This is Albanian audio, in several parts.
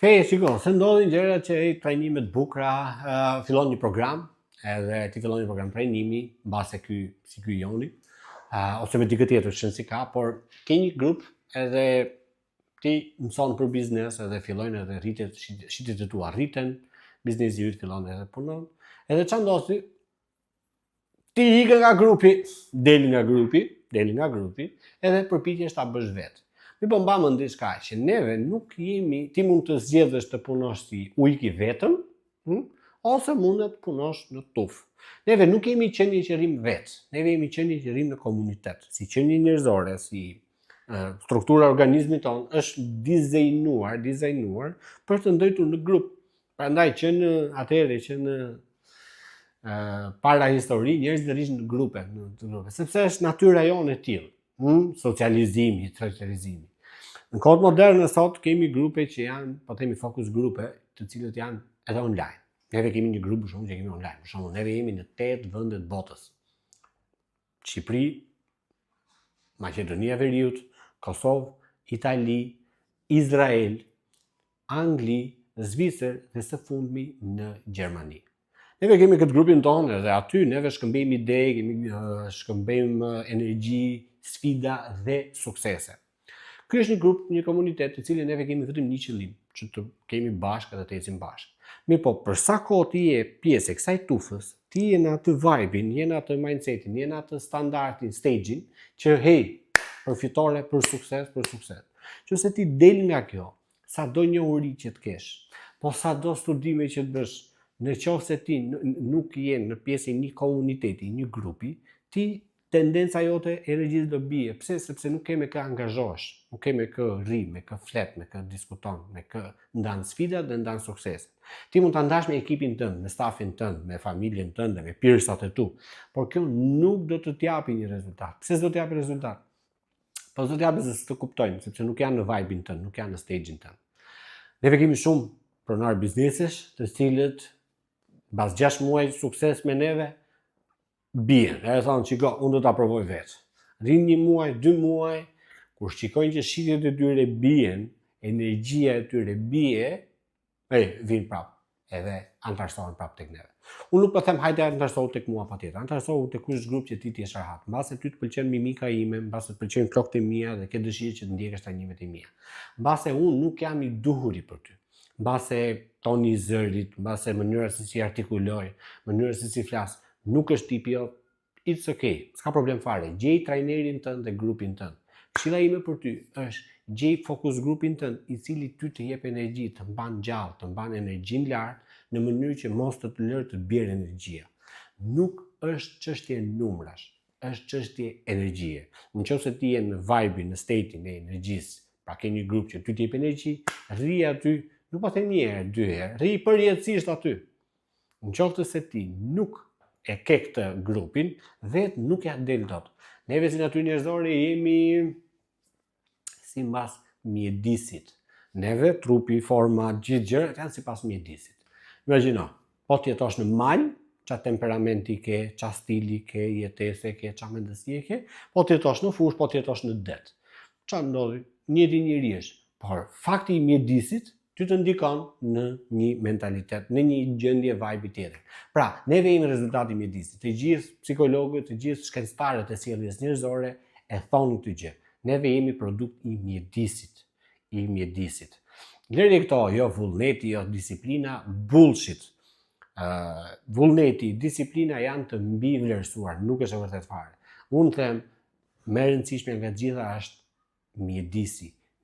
Shiko, se ndodhin gjëra që trajnimet bukura, fillon një program, edhe ti fillon një program trajnimi, mbase si ky joni, ose me dikë tjetër që si ka, por ke një grup edhe ti mëson për biznes edhe fillojnë edhe rritet, shitet e tua rriten, biznesi yt fillon edhe punon, edhe ç'a ndodh ti ikë nga grupi, del nga grupi, edhe përpiqesh ta bësh vetë. Mi po mba mend diçka që neve nuk jemi, ti mund të zgjedhësh të punosh si ujk i vetëm, ose mund të punosh në tuf. Neve nuk jemi qenie që rrim vetë, neve jemi qenie që rrim në komunitet. Si qenie njerëzore, si struktura e organizmit tonë është dizajnuar për të ndëjtur në grup. Prandaj që në para histori njerëzit rrishin në grupe, sepse është natyra jonë e tillë, socializimi. Në kohët moderne sot kemi grupe që janë, po themi fokus grupe, të cilët janë edhe online. Neve kemi një grup shumë që kemi online. Për shembull, neve jemi në 8 vende të botës. Shqipëri, Maqedonia e Veriut, Kosovë, Itali, Izrael, Angli, Zvicër dhe së fundmi në Gjermani. Neve kemi këtë grupin tonë dhe aty neve shkëmbejmë ide, shkëmbejmë energji, sfida dhe suksese. Ky është një grup, një komunitet të cilin neve kemi vetëm një qëllim, që të kemi bashkë dhe të ecim bashkë. Mirë po, për sa kohë ti je pjesë e kësaj tufës, ti je në atë vibe-in, je në atë mindset-in, je në atë standardin, stage-in, që përfitore, për sukses. Qëse ti del nga kjo, sa do njohuri që të kesh, po sa do studime që të bësh, në qoftë se ti nuk je në pjesë e një komuniteti, një grupi, ti tendenca jote energjisë do bie. Pse? Sepse nuk ke me kë angazhohesh, nuk ke me kë rri, me kë flet, me kë diskuton, me kë ndan sfidat dhe ndan sukseset. Ti mund ta ndash me ekipin tënd, me stafin tënd, me familjen tënde, me peersat e tu, por kjo nuk do të t'japi një rezultat. Pse s'do t'japi rezultat? Po s'do t'japi se s'të kuptojnë, sepse nuk janë në vibe-in tënd, nuk janë në stage-in tënd. Neve kemi shumë pronar biznesesh, të cilët mbas 6 muaj sukses me neve, bien, e thonë qiko, unë do t'a provoj vetë. Rinë 1 muaj, 2 muaj, kur shikojnë që shitjet e tyre bien, energjia e tyre bie, vinë prapë, edhe antarësohen prapë tek neve. Unë nuk po them hajde antarësohu tek mua patjetër, antarësohu tek kush grup që ti t'jesh rahat. Mbase ty të pëlqen mimika ime, mbase të pëlqen flokët e mia dhe ke dëshirë që të ndjekësh trajnimet e mia. Mbase unë nuk jam i duhuri për ty. Mbase toni i zërit, mbase mënyra se si artikuloj, mënyra se si flas, nuk është tipi jot, it's okay, s'ka problem fare. Gjej trajnerin tënd dhe grupin tënd. Këshilla ime për ty është gjej fokus grupin tënd i cili ty të jep energji, të mban gjallë, të mban energjin lart në mënyrë që mos të lërë të bjerë energjia. Nuk është çështje numrash, është çështje energjie. Nëse ti je në vibe-in, në state-in e energjisë, pra ke një grup që ty të jep energji, rri aty, nuk po them 1 herë, 2 herë, rri përjetësisht aty. Nëse se ti nuk e ke këtë grupin, vetë nuk ja del dot. Neve si natyrë njerëzore jemi si mbas mjedisit. Neve, trupi, forma, gjithë gjërat janë sipas mjedisit. Imagjino, po të jetosh në mal, ç'a temperamenti ke, ç'a stili ke, jetese ke, ç'a mendësie ke, po të jetosh në fushë, po të jetosh në det. Ç'a ndodhi? Njëti njeri është. Por fakti i mjedisit ty të ndikon në një mentalitet, në një gjendje vibe tjetër. Pra, neve jemi rezultati i mjedisit. Të gjithë psikologët, të gjithë shkencëtarët e sjelljes njerëzore e thonë këtë gjë. Neve jemi produkt i mjedisit. Lëri këto, jo vullneti, jo disiplina, bullshit. Vullneti, disiplina janë të mbi vlerësuar, nuk është e vërtet fare. Unë them, më e rëndësishme nga gjitha është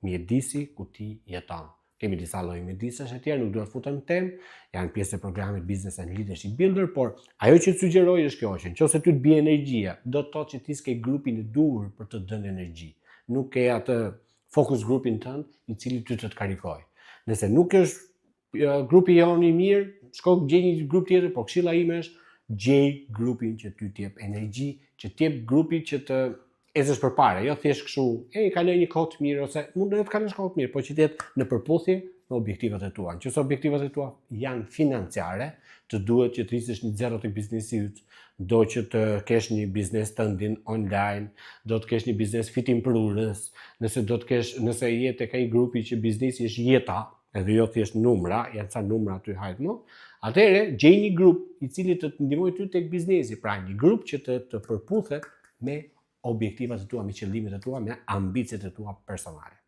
mjedisi ku ti jeton. Kemi disa lloje mjedisesh e tjerë, nuk duhet futem në temë, janë pjesë e programit Business and Leadership Builder, por ajo që të sugjeroj është kjo, që nëse ty të bie energjia, do të thotë që ti s'ke grupin e duhur për të dhënë energji. Nuk ke atë focus grupin tënd i cili ty të karikoj. Nëse nuk është grupi jonë i mirë, shko gjej një grup tjetër, por këshilla ime është gjej grupin që ty t'jep energji, që t'jep grupi që të ecësh përpara, jo thjesht kështu, kaloj një kohë të mirë ose mund të kalosh kohë të mirë, por që të jetë në përputhje me objektivat e tua. Nëse objektivat e tua janë financiare, të duhet që të rrisësh një zero të biznesi yt, do që të kesh një biznes tëndin online, do të kesh një biznes fitimprurës, nëse je tek ai grupi që biznesi është jeta, edhe jo thjesht numra, janë ca numra aty hajt më, atëherë gjej një grup i cili të ndihmojë ty tek biznesi, pra një grup që të përputhet me objektivat e tua, me qëllimet e tua, me ambicet e tua personale.